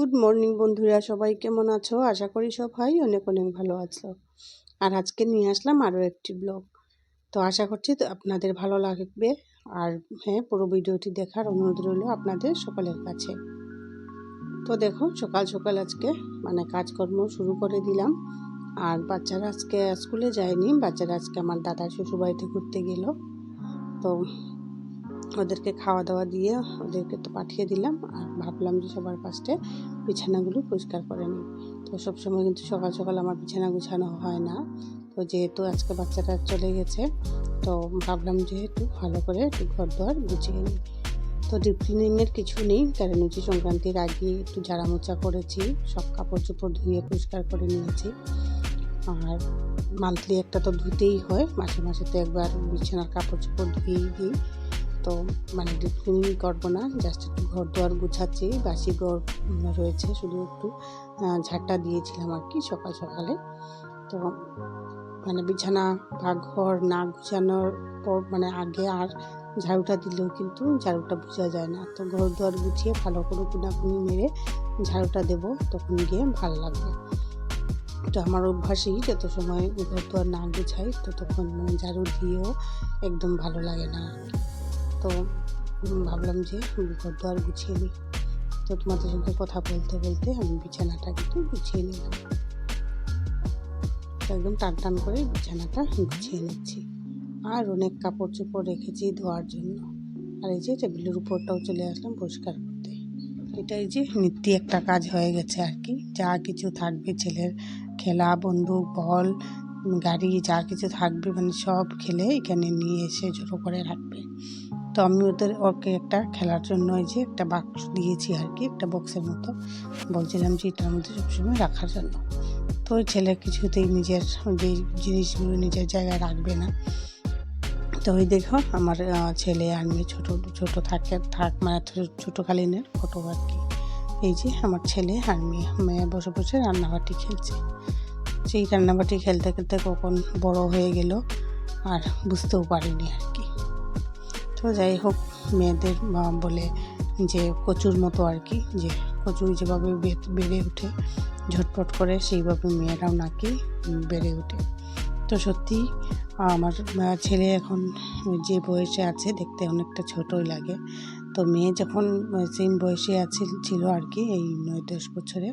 Good morning বন্ধুরা, সবাই কেমন আছো? আশা করি সবাই অনেক অনেক ভালো আছো। আর আজকে নিয়ে আসলাম আরও একটি ব্লগ। তো আশা করছি তো আপনাদের ভালো লাগবে। আর হ্যাঁ, পুরো ভিডিওটি দেখার অনুরোধ রইল আপনাদের সকলের কাছে। তো দেখো, সকাল সকাল আজকে কাজকর্ম শুরু করে দিলাম। আর বাচ্চারা আজকে স্কুলে যায়নি, বাচ্চারা আজকে আমার দাদার শ্বশুরবাড়িতে ঘুরতে গেল। তো ওদেরকে খাওয়া দাওয়া দিয়ে ওদেরকে তো পাঠিয়ে দিলাম। আর ভাবলাম যে সবার ফার্স্টে বিছানাগুলো পরিষ্কার করে নিই। তো সবসময় কিন্তু সকাল সকাল আমার বিছানা গুছানো হয় না। তো যেহেতু আজকে বাচ্চাটা চলে গেছে, তো ভাবলাম যে একটু ভালো করে একটু ঘর দোয়ার গুছিয়ে নিই। তো ডিপ ক্লিনিংয়ের কিছু নেই, কারণ হচ্ছে সংক্রান্তির আগে একটু ঝাড়া মোছা করেছি, সব কাপড় চোপড় ধুয়ে পরিষ্কার করে নিয়েছি। আর মান্থলি একটা তো ধুতেই হয়, মাসে মাসে তো একবার বিছানার কাপড় চোপড় ধুয়েই দিই। তো ডিপ ক্লিনিং করবো না, জাস্ট একটু ঘর দুয়ার গুছাচ্ছি। বাসি ঘর রয়েছে, শুধু একটু ঝাড়টা দিয়েছিলাম আর কি সকাল সকালে। তো বিছানা বা ঘর না গুছানোর পর আগে আর ঝাড়ুটা দিলেও কিন্তু ঝাড়ুটা বোঝা যায় না। তো ঘর দুয়ার গুছিয়ে ভালো করে কুনাকুনি মেরে ঝাড়ুটা দেবো, তখন গিয়ে ভালো লাগবে। তো আমার অভ্যাসই, যত সময় ঘর দুয়ার না গুছাই ততক্ষণ ঝাড়ু দিয়েও একদম ভালো লাগে না। তো ভাবলাম যে ঘর দুয়ার গুছিয়ে নিই। তো তোমাদের সঙ্গে কথা বলতে বলতে আমি বিছানাটা কিন্তু গুছিয়ে নিলাম, একদম টান টান করে বিছানাটা গুছিয়ে নিচ্ছি। আর অনেক কাপড় চোপড় রেখেছি ধোয়ার জন্য। আর এই যে টেবিলের উপরটাও চলে আসলাম পরিষ্কার করতে। এটাই যে নিত্য একটা কাজ হয়ে গেছে আর কি। যা কিছু থাকবে, ছেলের খেলা, বন্দুক, বল, গাড়ি, যা কিছু থাকবে সব খেলে এখানে নিয়ে এসে জড়ো করে রাখবে। তো আমি ওকে একটা খেলার জন্য এই যে একটা বাক্স দিয়েছি আর কি, একটা বক্সের মতো। বলছিলাম যে এটার মধ্যে সবসময় রাখার জন্য। তো ওই ছেলে কিছুতেই নিজের যে জিনিসগুলো নিজের জায়গায় রাখবে না। তো ওই দেখো, আমার ছেলে আর মেয়ে ছোটো ছোটো ছোটোকালীনের ফটো আর কি। এই যে আমার ছেলে আর মেয়ে বসে বসে রান্নাবাটি খেলছে। সেই রান্নাবাটি খেলতে খেলতে কখন বড় হয়ে গেল আর বুঝতেও পারিনি আর কি। তো যাই হোক, মেয়েদের বলে যে কচুর মতো আর কি, যে কচু যেভাবে বেড়ে ওঠে ঝটপট করে, সেইভাবে মেয়েরাও নাকি বেড়ে ওঠে। তো সত্যি আমার ছেলে এখন যে বয়সে আছে দেখতে অনেকটা ছোটই লাগে। তো মেয়ে যখন সেম বয়সে ছিল আর কি, এই 9-10 বছরে,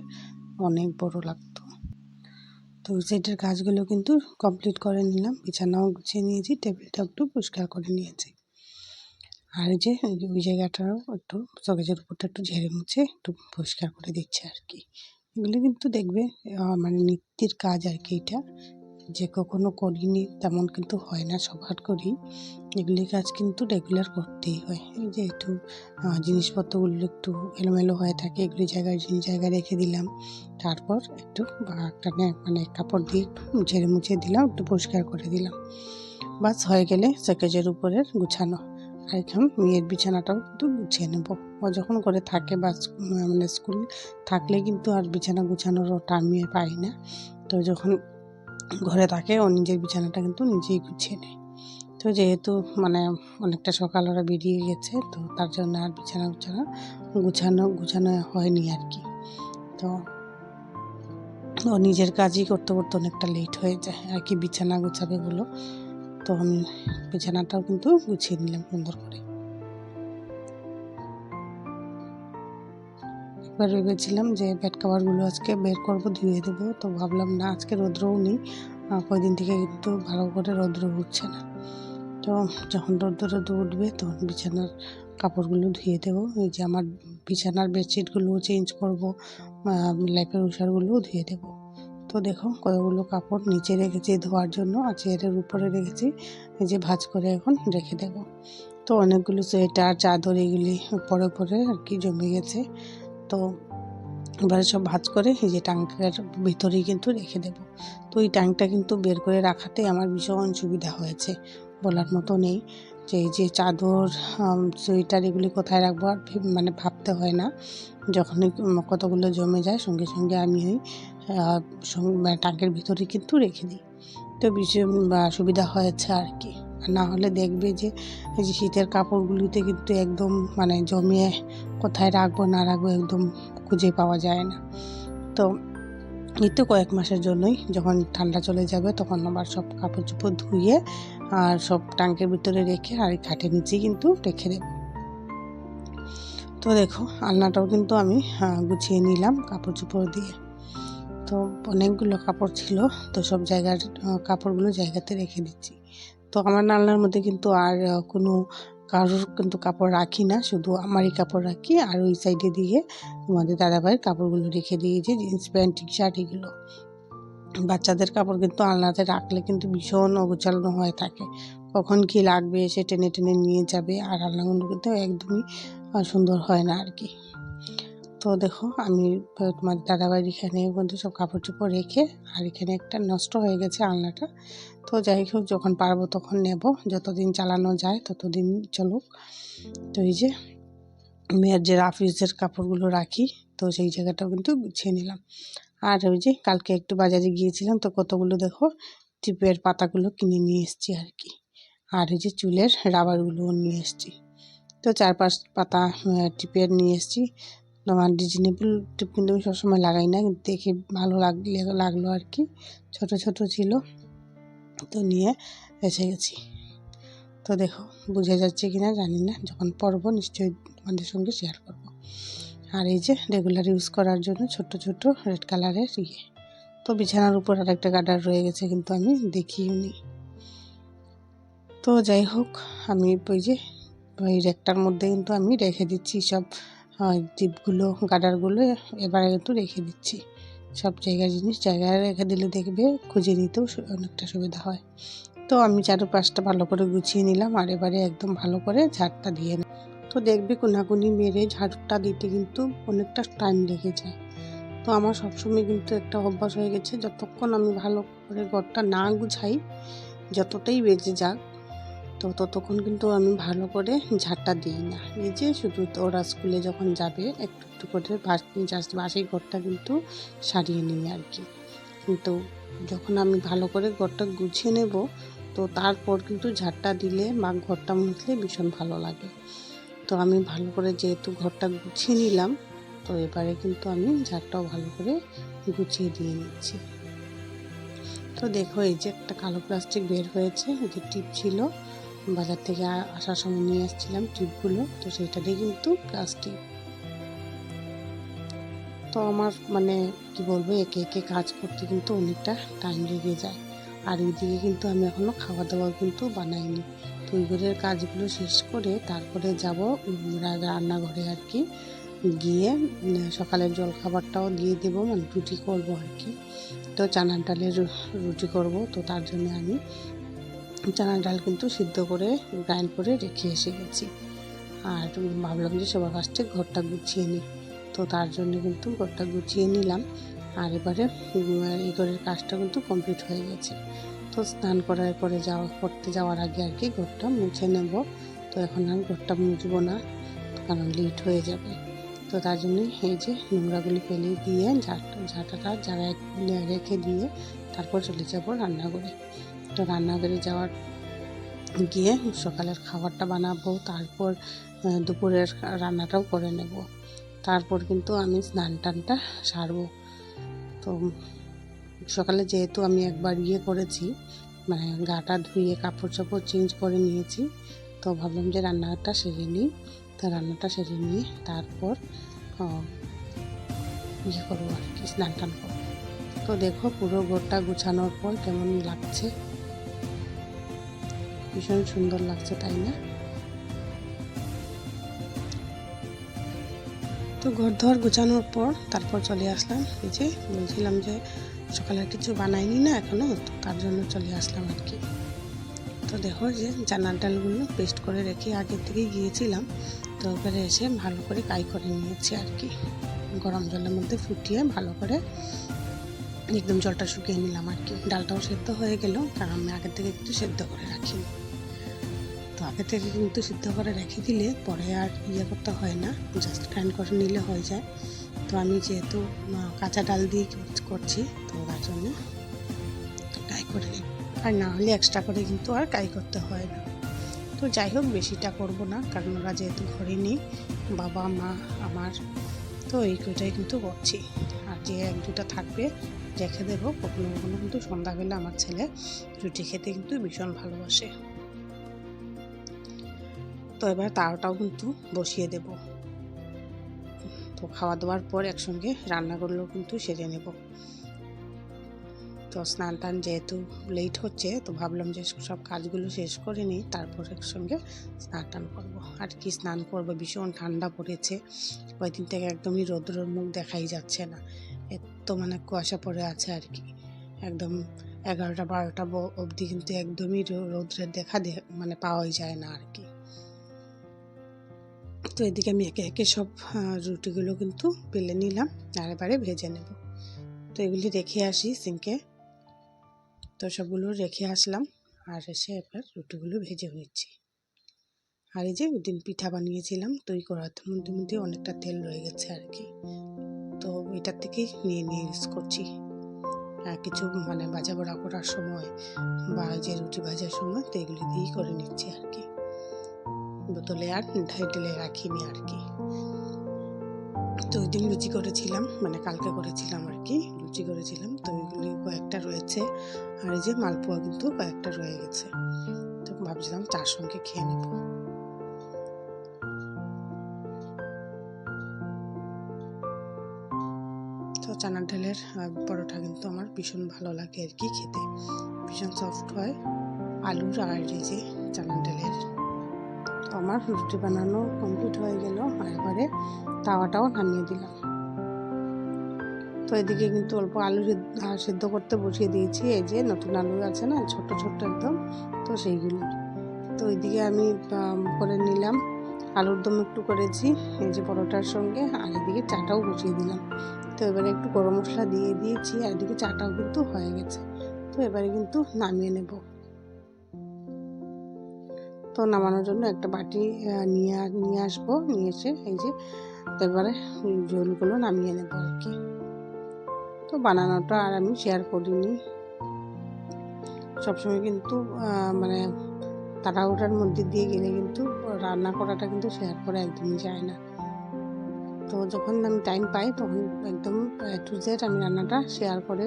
অনেক বড় লাগতো। তো ওই সাইডের কাজগুলো কিন্তু কমপ্লিট করে নিলাম, বিছানাও গুছিয়ে নিয়েছি, টেবিলটাও একটু পরিষ্কার করে নিয়েছি। আর এই যে ওই জায়গাটাও একটু শোকেজের উপরটা একটু ঝেড়ে মুছে একটু পরিষ্কার করে দিচ্ছে আর কি। এগুলো কিন্তু দেখবে নিত্যের কাজ আর কি। এটা যে কখনো করিনি তেমন কিন্তু হয় না, সবার করি। এগুলি কাজ কিন্তু রেগুলার করতেই হয়। এই যে একটু জিনিসপত্রগুলো একটু এলোমেলো হয়ে থাকে, এগুলি জায়গায় রেখে দিলাম। তারপর একটু একটা কাপড় দিয়ে একটু ঝেড়ে মুছে দিলাম, একটু পরিষ্কার করে দিলাম। বাস হয়ে গেলে শোকেজের উপরের গুছানো। আর এখন মেয়ের বিছানাটাও কিন্তু গুছিয়ে নেব। ও যখন করে থাকে বা স্কুল থাকলে কিন্তু আর বিছানা গুছানোর টাইমে পাই না। তো যখন ঘরে থাকে ও নিজের বিছানাটা কিন্তু নিজেই গুছিয়ে নেয়। তো যেহেতু অনেকটা সকাল ওরা বেরিয়ে গেছে, তো তার জন্য আর বিছানা গুছানো হয়নি আর কি। তো ও নিজের কাজই করতে করতে অনেকটা লেট হয়ে যায় আর কি, বিছানা গুছাবে বলো। তো আমি বিছানাটাও কিন্তু গুছিয়ে নিলাম সুন্দর করে। একবার ভেবেছিলাম যে বেড কভারগুলো আজকে বের করবো, ধুয়ে দেবো। তো ভাবলাম না, আজকে রৌদ্রও নেই, কয়দিন থেকে কিন্তু ভালো করে রৌদ্র উঠছে না। তো যখন রৌদ্র উঠবে তখন বিছানার কাপড়গুলো ধুয়ে দেবো। এই যে আমার বিছানার বেডশিটগুলোও চেঞ্জ করবো, ল্যাপের উষারগুলোও ধুয়ে দেবো। তো দেখো, কতগুলো কাপড় নিচে রেখেছি ধোয়ার জন্য, আর চেয়ারের উপরে রেখেছি, এই যে ভাঁজ করে এখন রেখে দেবো। তো অনেকগুলো সোয়েটার, চাদর এগুলি পরে পরে আর কি জমে গেছে। তো এবারে সব ভাঁজ করে এই যে ট্যাঙ্কের ভিতরেই কিন্তু রেখে দেব। তো এই ট্যাঙ্কটা কিন্তু বের করে রাখাতে আমার ভীষণ সুবিধা হয়েছে, বলার মতো নেই। যে এই যে চাদর, সোয়েটার এগুলি কোথায় রাখবো আর ভাবতে হয় না। যখনই কতগুলো জমে যায় সঙ্গে সঙ্গে আমি ওই ট্যাঙ্কের ভিতরে কিন্তু রেখে দিই। তো ভীষণ সুবিধা হয়েছে আর কি। না হলে দেখবে যে এই যে শীতের কাপড়গুলিতে কিন্তু একদম জমিয়ে কোথায় রাখবো না রাখবো একদম খুঁজে পাওয়া যায় না। তো এই তো কয়েক মাসের জন্যই, যখন ঠান্ডা চলে যাবে তখন আবার সব কাপড় চোপড় ধুয়ে আর সব ট্যাঙ্কের ভিতরে রেখে আর খাটের নিচেই কিন্তু রেখে দেব। তো দেখো আলনাটাও কিন্তু আমি গুছিয়ে নিলাম কাপড় চোপড় দিয়ে। তো অনেকগুলো কাপড় ছিল, তো সব জায়গার কাপড়গুলো জায়গাতে রেখে দিচ্ছি। তো আমার আলনার মধ্যে কিন্তু আর কোনো কারোর কিন্তু কাপড় রাখি না, শুধু আমারই কাপড় রাখি। আর ওই সাইডে দিয়ে আমাদের দাদাভাইয়ের কাপড়গুলো রেখে দিই, যে জিন্স প্যান্ট টি শার্ট এগুলো। বাচ্চাদের কাপড় কিন্তু আলনাতে রাখলে কিন্তু ভীষণ অগোছালো হয়ে থাকে, কখন কি লাগবে সে টেনে টেনে নিয়ে যাবে, আর আলনাগুলো কিন্তু একদমই সুন্দর হয় না আর কি। তো দেখো আমি তোমার দাদাভাইয়ের এখানে কিন্তু সব কাপড় চোপড় রেখে, আর এখানে একটা নষ্ট হয়ে গেছে আলনাটা। তো যাই হোক, যখন পারবো তখন নেব, যতদিন চালানো যায় ততদিন চলুক। তো এই যে মেয়ের যে রাফ ইউজের কাপড়গুলো রাখি, তো সেই জায়গাটাও কিন্তু গুছিয়ে নিলাম। আর ওই যে কালকে একটু বাজারে গিয়েছিলাম, তো কতগুলো দেখো টিপের পাতাগুলো কিনে নিয়ে এসেছি আর কি। আর এই যে চুলের রাবারগুলোও নিয়ে এসেছি। তো 4-5 পাতা টিপের নিয়ে এসেছি। আমার ডিজাইনেবল টিপ কিন্তু আমি সবসময় লাগাই না, কিন্তু দেখে ভালো লাগলো আর কি, ছোট ছোট ছিল, তো নিয়ে এসে গেছি। তো দেখো বুঝে যাচ্ছে কিনা জানি না, যখন পরবো নিশ্চয়ই তোমাদের সঙ্গে শেয়ার করব। আর এই যে রেগুলার ইউজ করার জন্য ছোট ছোট রেড কালারের তো বিছানার উপর আর একটা গার্ডার রয়ে গেছে, কিন্তু আমি দেখিও নি। তো যাই হোক, আমি ওই যে ওই রেকটার মধ্যে কিন্তু আমি রেখে দিচ্ছি সব টিপগুলো, গার্ডারগুলো এবারে কিন্তু রেখে দিচ্ছি। সব জায়গায় জিনিস জায়গায় রেখে দিলে দেখবে খুঁজে নিতেও অনেকটা সুবিধা হয়। তো আমি চারপাশটা ভালো করে গুছিয়ে নিলাম, আর এবারে একদম ভালো করে ঝাড়টা দিয়ে নিই। তো দেখবে কোনাকুনি মেরে ঝাড়টা দিতে কিন্তু অনেকটা টাইম লেগে যায়। তো আমার সবসময় কিন্তু একটা অভ্যাস হয়ে গেছে, যতক্ষণ আমি ভালো করে ঘরটা না গুছাই, যতটাই বেজে যাক, তো ততক্ষণ কিন্তু আমি ভালো করে ঝাড়টা দিই না। এই যে শুধু ওরা স্কুলে যখন যাবে একটু একটু করে জাস্ট বাসি ঘরটা কিন্তু সারিয়ে নিই আর কি। কিন্তু যখন আমি ভালো করে ঘরটা গুছিয়ে নেব, তো তারপর কিন্তু ঝাড়টা দিলে বা ঘরটা মুছলে ভীষণ ভালো লাগে। তো আমি ভালো করে যেহেতু ঘরটা গুছিয়ে নিলাম, তো এবারে কিন্তু আমি ঝাড়টাও ভালো করে গুছিয়ে দিয়ে নিচ্ছি। তো দেখো এই যে একটা কালো প্লাস্টিক বের হয়েছে, যে টিপ ছিল, বাজার থেকে আসার সময় নিয়ে আসছিলাম টিপগুলো, তো সেটাতে কিন্তু প্লাস্টিক। তো আমার মানে কি বলবো, একে একে কাজ করতে কিন্তু অনেকটা টাইম লেগে যায়। আর এইদিকে কিন্তু আমি এখনও খাওয়া দাওয়া কিন্তু বানাইনি। তো ওই ঘরের কাজগুলো শেষ করে তারপরে যাব রান্নাঘরে আর কি, গিয়ে সকালের জলখাবারটাও দিয়ে দেবো, মানে রুটি করবো আর কি। তো চানার ডালের রুটি করব, তো তার জন্য আমি চানার ডাল কিন্তু সিদ্ধ করে গ্রাইন্ড করে রেখে এসে গেছি। আর ভাবলাম যে সবার ফার্স্টে ঘরটা গুছিয়ে নিই, তো তার জন্য কিন্তু ঘরটা গুছিয়ে নিলাম। আর এবারে এই ঘরের কাজটা কিন্তু কমপ্লিট হয়ে গেছে। তো স্নান করার পরে করতে যাওয়ার আগে আর কি ঘরটা মুছে নেব। তো এখন আর ঘরটা মুছবো না, কারণ লেট হয়ে যাবে। তো তার জন্যই এই যে নোংরাগুলি ফেলে দিয়ে ঝাঁটাটা জায়গায় রেখে দিয়ে তারপর চলে যাব রান্নাঘরে। তো রান্নাঘরে যাওয়ার গিয়ে সকালের খাবারটা বানাবো, তারপর দুপুরের রান্নাটাও করে নেব, তারপর কিন্তু আমি স্নান টানটা সারবো। তো সকালে যেহেতু আমি একবার করেছি, মানে গাটা ধুয়ে কাপড় চাপড় চেঞ্জ করে নিয়েছি, তো ভাবলাম যে রান্নাটা সেরে নিই। তো রান্নাটা সেরে নিয়ে তারপর করবো আর কি, স্নান টান করবো। তো দেখো পুরো ঘরটা গুছানোর পর কেমন লাগছে, ভীষণ সুন্দর লাগছে তাই না? তো ঘর গুছানোর পর তারপর চলে আসলাম, এই যে বলছিলাম যে সকালে কিছু বানাইনি না এখনো, তো তার জন্য চলে আসলাম আর কি। তো দেখো যে চানার ডালগুলো পেস্ট করে রেখে আগের থেকে গিয়েছিলাম, তো এবারে এসে ভালো করে কাই করে নিয়েছি আর কি। গরম জলের মধ্যে ফুটিয়ে ভালো করে একদম জলটা শুকিয়ে নিলাম আর কি। ডালটাও সেদ্ধ হয়ে গেল, কারণ আমি আগের থেকে কিন্তু সেদ্ধ করে রাখিনি। তো আগে থেকে কিন্তু সিদ্ধ করে রেখে দিলে পরে আর করতে হয় না, জাস্ট গ্রাইন্ড করে নিলে হয়ে যায়। তো আমি যেহেতু কাঁচা ডাল দিয়ে করছি, তো তার জন্য কাই করে নিই, আর না হলে এক্সট্রা করে কিন্তু আর কাই করতে হয় না। তো যাই হোক বেশিটা করব না, কারণ ওরা যেহেতু ঘরে নেই, বাবা মা আমার, তো এই কটাই কিন্তু করছি। আর যে এক দুটা থাকবে রেখে দেবো। কখনো কখনো কিন্তু সন্ধ্যাবেলা আমার ছেলে রুটি খেতে কিন্তু ভীষণ ভালোবাসে। তো এবার তাওয়াটাও কিন্তু বসিয়ে দেব। তো খাওয়া দাওয়ার পর একসঙ্গে রান্নাগুলো কিন্তু সেরে নেব। তো স্নান টান যেহেতু লেট হচ্ছে, তো ভাবলাম যে সব কাজগুলো শেষ করে নিই, তারপর একসঙ্গে স্নান টান করবো। আর কি স্নান করবো, ভীষণ ঠান্ডা পড়েছে। কয়েকদিন থেকে একদমই রৌদ্রের মুখ দেখাই যাচ্ছে না, এত মানে কুয়াশা পড়ে আছে আর কি। একদম 11টা 12টা অবধি কিন্তু একদমই রৌদ্রের দেখা মানে পাওয়াই যায় না আর কি। তো এদিকে আমি একে একে সব রুটিগুলো কিন্তু বেলে নিলাম, আর এবারে ভেজে নেব। তো এগুলি রেখে আসি সিঙ্কে। তো সবগুলো রেখে আসলাম, আর এসে এবার রুটিগুলো ভেজে নিচ্ছি। আর এই যে ওইদিন পিঠা বানিয়েছিলাম, তো এই কড়াইয়ের মধ্যে অনেকটা তেল রয়ে গেছে আর কি। তো এটার থেকেই নিয়ে ইউজ করছি। কিছু মানে ভাজা বড়া করার সময় বা যে রুটি ভাজার সময় তো এগুলি দিয়েই করে নিচ্ছি আর কি। বোতলে আর ঢেলে রাখিনি আর কি। তো ওই দিন লুচি করেছিলাম, মানে কালকে করেছিলাম আর কি, লুচি করেছিলাম। তো ওইগুলি কয়েকটা রয়েছে, আর এই যে মালপোয়া কিন্তু কয়েকটা রয়ে গেছে। তো ভাবছিলাম চার সঙ্গে খেয়ে নেব। তো চানার ডালের পরোটা কিন্তু আমার ভীষণ ভালো লাগে আর কি খেতে, ভীষণ সফট হয় আলুর আর এই যে চানার ডালের। তো আমার রুটি বানানো কমপ্লিট হয়ে গেল, আর এবারে তাওয়াটাও নামিয়ে দিলাম। তো এদিকে কিন্তু অল্প আলু সিদ্ধ করতে বসিয়ে দিয়েছি। এই যে নতুন আলু আছে না, ছোট ছোট একদম, তো সেইগুলো। তো ওইদিকে আমি করে নিলাম, আলুর দম একটু করেছি এই যে পরোটার সঙ্গে, আর এদিকে চাটাও বসিয়ে দিলাম। তো এবারে একটু গরম মশলা দিয়ে দিয়েছি, আর এদিকে চাটাও কিন্তু হয়ে গেছে। তো এবারে কিন্তু নামিয়ে নেব। তো নামানোর জন্য একটা বাটি নিয়ে আসবো, নিয়ে এসে এই যে এবারে ঝোলগুলো নামিয়ে নেব আর কি। তো বানানোটা আর আমি শেয়ার করিনি, সবসময় কিন্তু মানে তাড়াহুড়োর মধ্যে দিয়ে গেলে কিন্তু রান্না করাটা কিন্তু শেয়ার করা একদমই যায় না। তো যখন আমি টাইম পাই তখন একদম টু জেড আমি রান্নাটা শেয়ার করে,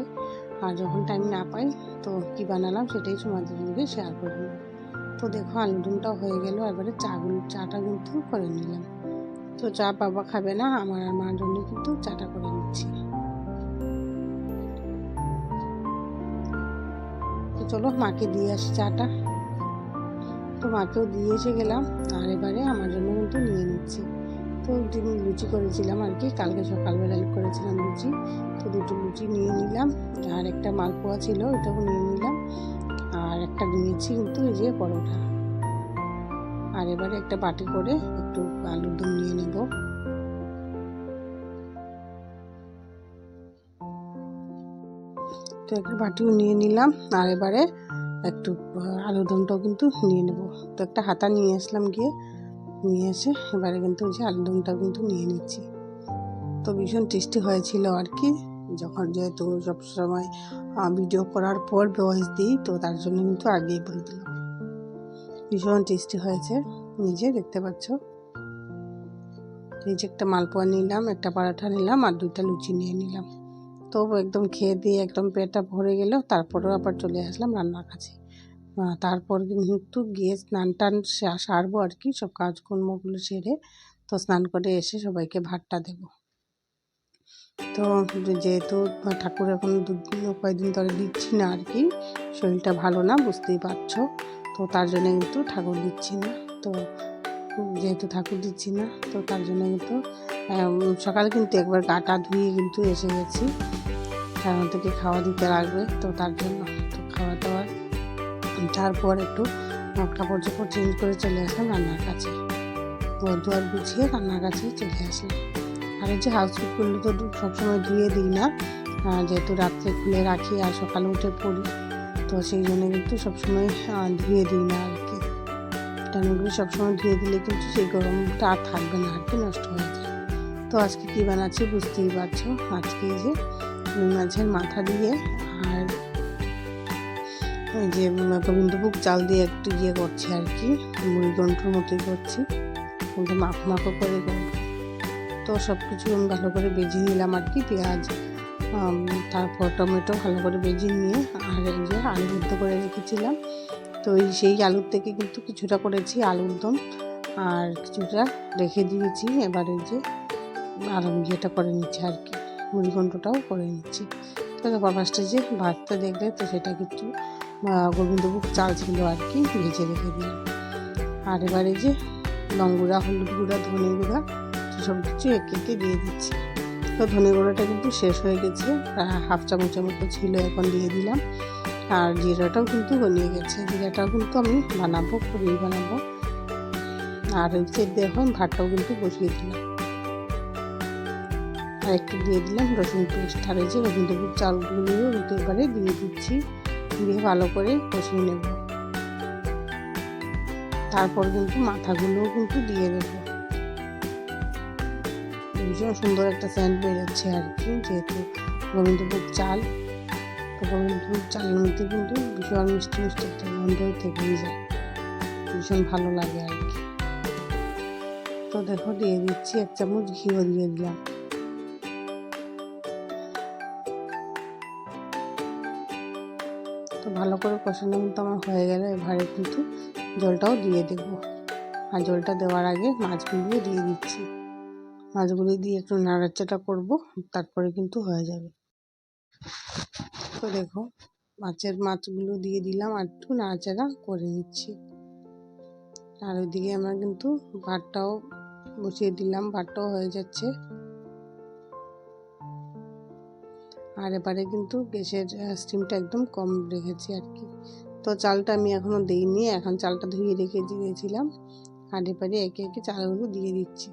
আর যখন টাইম না পাই তো কি বানালাম সেটাই তোমাদের সঙ্গে শেয়ার করে নেব। তো দেখো আলুদমটাও হয়ে গেল, এবারে চাটা কিন্তু করে নিলাম। তো চা বাবা খাবে না, আমার আর মার জন্য কিন্তু চাটা করে নিচ্ছি। তো চলো মাকে দিয়ে আসি চাটা। তো মাকেও দিয়ে এসে গেলাম, আর এবারে আমার জন্য কিন্তু নিয়ে নিচ্ছি। তো লুচি করেছিলাম আর কি, কালকে সকালবেলা করেছিলাম লুচি। তো দুটো লুচি নিয়ে নিলাম, আর একটা মালপোয়া ছিল ওটাও নিয়ে নিলাম, আর একটা নিয়েছি কিন্তু এই যে পরোটা। আর এবারে একটা বাটি করে একটু আলুর দম নিয়ে নেব। তো একটা বাটিও নিয়ে নিলাম, আর এবারে একটু আলুর দমটাও কিন্তু নিয়ে নেব। তো একটা হাতা নিয়ে আসলাম, গিয়ে নিয়ে এসে এবারে কিন্তু যে আলুদমটাও কিন্তু নিয়ে নিচ্ছি। তো ভীষণ টেস্টি হয়েছিল আর কি। যখন যেহেতু সবসময় ভিডিও করার পর ভয়েস দিই, তো তার জন্য কিন্তু আগেই বলে দিলাম, ভীষণ টেস্টি হয়েছে, নিজে দেখতে পাচ্ছ। এই যে একটা মালপোয়া নিলাম, একটা পরোটা নিলাম, আর দুইটা লুচি নিয়ে নিলাম। তো একদম খেয়ে দিয়ে একদম পেটটা ভরে গেল। তারপরেও আবার চলে আসলাম রান্নার কাছে। তারপর কিন্তু গিয়ে স্নান টান সারবো আর কি, সব কাজকর্মগুলো সেরে। তো স্নান করে এসে সবাইকে ভাতটা দেব। তো যেহেতু ঠাকুর এখন কয়েকদিন ধরে দিচ্ছি না আর কি, শরীরটা ভালো না, বুঝতেই পারছো। তো তার জন্য কিন্তু ঠাকুর দিচ্ছি না। তো যেহেতু ঠাকুর দিচ্ছি না, তো তার জন্য কিন্তু সকালে কিন্তু একবার গাটা ধুয়ে কিন্তু এসে গেছি, কারণ থেকে খাওয়া দিতে লাগবে। তো তার জন্য তো খাওয়া দাওয়ার তারপর একটু কাপড় চোপড় চেঞ্জ করে চলে আসলাম রান্নার কাছে। দুয়ার গুছিয়ে রান্নার কাছে চলে আসলাম। আর এই যে হাউসপিটগুলো তো সবসময় ধুয়ে দিই না, যেহেতু রাত্রে খুলে রাখি আর সকালে উঠে পড়ি, তো সেই জন্য কিন্তু সবসময় ধুয়ে দিই না আর কি। টানুগুলো সবসময় ধুয়ে দিলে কিন্তু সেই গরমটা আর থাকবে না আর কি, নষ্ট হয়ে যায়। তো আজকে কী বানাচ্ছি বুঝতেই পারছো। আজকে এই যে রুই মাছের মাথা দিয়ে আর এই যে গোবিন্দভোগ চাল দিয়ে একটু ইয়ে করছি আর কি, মুড়ি গন্ঠুর মতোই করছি, কিন্তু মাখো মাখো করে করবো। তো সব কিছু আমি ভালো করে ভেজে নিলাম আর কি, পেঁয়াজ তারপর টমেটো ভালো করে ভেজে নিয়ে, আর এই যে আলু সিদ্ধ করে রেখেছিলাম, তো সেই আলুর থেকে কিন্তু কিছুটা করেছি আলুর দম আর কিছুটা রেখে দিয়েছি। এবারে যে আর ইয়েটা করে নিচ্ছি আর কি, মুড়িঘণ্টটাও করে নিচ্ছি। তো ফার্স্টে যে ভাতটা দেখলে তো সেটা কিছু গোবিন্দভোগ চাল ছিল আর কি, ভেজে রেখে দিলাম। আর এবারে যে লং গুঁড়া, হলুদ গুঁড়া, ধনে গুঁড়া সব কিছু একে একে দিয়ে দিচ্ছি। তো ধনে গুঁড়োটা কিন্তু শেষ হয়ে গেছে, হাফ চামচের মতো ছিল, এখন দিয়ে দিলাম। আর জিরাটাও কিন্তু গলিয়ে গেছে, জিরাটাও কিন্তু আমি বানাবো, খুবই বানাবো। আর হচ্ছে দেখুন ভাতটাও কিন্তু বসিয়ে দিলাম, আর একটু দিয়ে দিলাম রসুন পেস্ট। আর এই যে গোবিন্দভোগ চালগুলিও একেবারে দিয়ে দিচ্ছি, দিয়ে ভালো করে কষিয়ে নেব। তারপর কিন্তু মাথাগুলোও কিন্তু দিয়ে দেবো। ভীষণ সুন্দর একটা সেন্ট বেরোচ্ছে আর কি, যেহেতু গোবিন্দভোগ চাল, তো গোবিন্দভোগ চালের মধ্যে কিন্তু ভীষণ মিষ্টি মিষ্টি একটা গন্ধ থেকেই যায়, ভীষণ ভালো লাগে আর কি। তো দেখো দিয়ে দিচ্ছি 1 চামচ ঘিও দিয়ে দিলাম। তো ভালো করে কষানো কিন্তু আমার হয়ে গেলে এবারে কিন্তু জলটাও দিয়ে দেব। আর জলটা দেওয়ার আগে মাছগুলো দিয়ে দিচ্ছি, মাছগুলি দিয়ে একটু নাড়াচাড়া করব, তারপরে কিন্তু হয়ে যাবে। তো দেখো মাছগুলো দিয়ে দিলাম আর একটু নাড়াচাড়া করে নিচ্ছি। আর ওইদিকে আমরা কিন্তু ভাতটাও বসিয়ে দিলাম, ভাতটাও হয়ে যাচ্ছে। আর এবারে কিন্তু গ্যাসের স্টিমটা একদম কম রেখেছি আর কি। তো চালটা আমি এখনো দিইনি, এখন চালটা ধুয়ে রেখে দিয়েছিলাম। আর এবারে একে একে চালগুলো দিয়ে দিচ্ছি।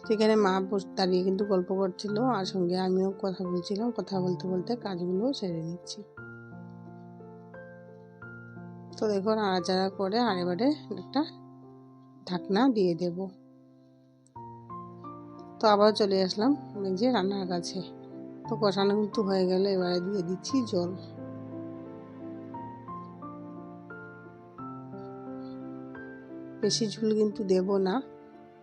সেখানে মা দাঁড়িয়ে কিন্তু গল্প করছিল, আর সঙ্গে আমিও কথা বলছিলাম, কথা বলতে বলতে কাজগুলো সেরে নিচ্ছি। তো দেখো নাড়াচাড়া করে আর এবারে একটা ঢাকনা দিয়ে দেব। তো আবার চলে আসলাম এই যে রান্নার কাছে। তো কষানো কিন্তু হয়ে গেলে এবারে দিয়ে দিচ্ছি জল। বেশি ঝোল কিন্তু দেব না,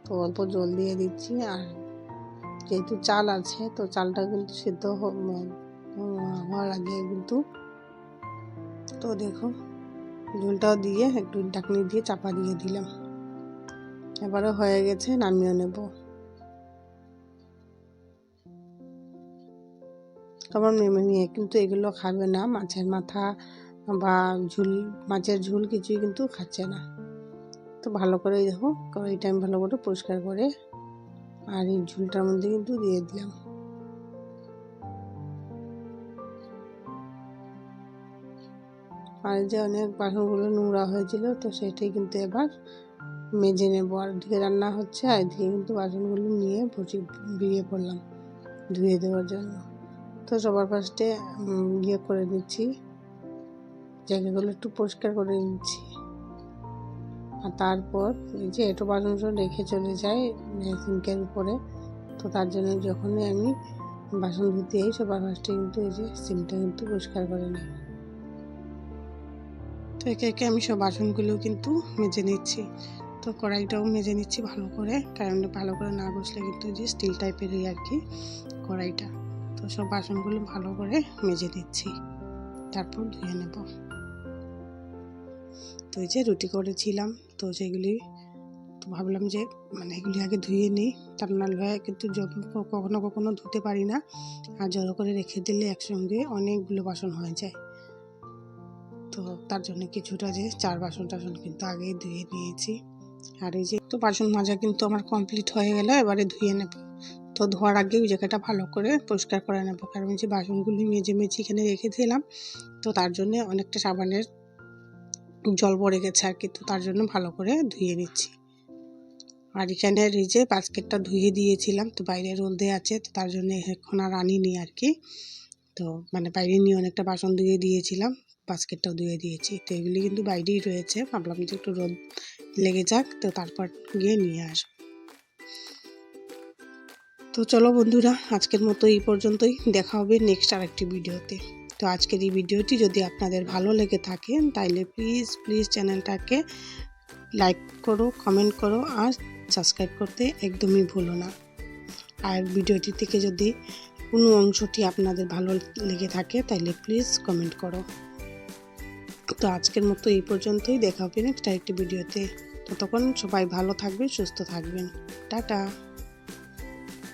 তো অল্প জল দিয়ে দিচ্ছি। আর যেহেতু চাল আছে, তো চালটা কিন্তু সিদ্ধ হওয়ার আগে কিন্তু, তো দেখো ঝোলটাও দিয়ে একটু ঢাকনি দিয়ে চাপা দিয়ে দিলাম। এবারে হয়ে গেছে, নামিয়ে নেব। আমার মেয়ে কিন্তু এগুলো খাবে না, মাছের মাথা বা ঝোল, মাছের ঝোল কিছুই কিন্তু খাচ্ছে না। তো ভালো করে দেখো কড়াইটা আমি ভালো করে পরিষ্কার করে আর এই ঝোলটার মধ্যে কিন্তু দিয়ে দিলাম। আর যে অনেক বাসনগুলো নোংরা হয়েছিল, তো সেটাই কিন্তু এবার মেজে নেবো। আর এদিকে রান্না হচ্ছে, আর এদিকে কিন্তু বাসনগুলো নিয়ে বেরিয়ে পড়লাম ধুয়ে দেওয়ার জন্য। তো সবার ফার্স্টে ইয়ে করে দিচ্ছি, জায়গাগুলো একটু পরিষ্কার করে নিচ্ছি। আর তারপর এই যে এটো বাসন রেখে চলে যায় সিঙ্কের উপরে, তো তার জন্য যখনই আমি বাসন ধুতে যাই সবার ফার্স্টে কিন্তু এই যে সিঙ্কটা কিন্তু পরিষ্কার করে নিই। তো একে একে আমি সব বাসনগুলো কিন্তু মেজে নিচ্ছি। তো কড়াইটাও মেজে নিচ্ছি ভালো করে, কারণ ভালো করে না বসলে কিন্তু যে স্টিল টাইপেরই আর কি কড়াইটা। তো সব বাসনগুলো ভালো করে মেজে নিচ্ছি, তারপর ধুয়ে নেব। তো এই যে রুটি করেছিলাম, তো সেগুলি তো ভাবলাম যে এগুলি আগে ধুয়ে নিই, তার নাহলে কিন্তু কখনো কখনো ধুতে পারি না, আর জড়ো করে রেখে দিলে একসঙ্গে অনেকগুলো বাসন হয়ে যায়। তো তার জন্য কিছুটা যে 4 বাসন টাসন কিন্তু আগেই ধুয়ে নিয়েছি। আর এই যে তো বাসন মাজা কিন্তু আমার কমপ্লিট হয়ে গেল, এবারে ধুয়ে নেব। তো ধোয়ার আগে ওই জায়গাটা ভালো করে পরিষ্কার করে নেব, কারণ যে বাসনগুলি মেজে এখানে রেখেছিলাম, তো তার জন্য অনেকটা সাবানের জল পড়ে গেছে আর কি, তো তার জন্য ভালো করে ধুয়ে নিচ্ছি। আর এখানে এই যে বাস্কেটটা ধুয়ে দিয়েছিলাম, তো বাইরে রোদে আছে, তো তার জন্য এখন আর আনিনি আর কি। তো বাইরে নিয়ে অনেকটা বাসন ধুয়ে দিয়েছিলাম, বাস্কেটটাও ধুয়ে দিয়েছি। তো এগুলি কিন্তু বাইরেই রয়েছে, ভাবলাম যে একটু রোদ লেগে যাক, তো তারপর গিয়ে নিয়ে আসবো। তো চলো বন্ধুরা, আজকের মতো এই পর্যন্তই, দেখা হবে নেক্সট আরেকটি ভিডিওতে। তো আজকের এই ভিডিওটি যদি আপনাদের ভালো লেগে থাকে, তাহলে প্লিজ চ্যানেলটাকে লাইক করো, কমেন্ট করো, আর সাবস্ক্রাইব করতে একদমই ভুলো না। আর ভিডিওটি থেকে যদি কোনো অংশটি আপনাদের ভালো লেগে থাকে তাহলে প্লিজ কমেন্ট করো। তো আজকের মতো এই পর্যন্তই, দেখা হবে নেক্সট আরেকটি ভিডিওতে। ততক্ষণ সবাই ভালো থাকবেন, সুস্থ থাকবেন। টাটা।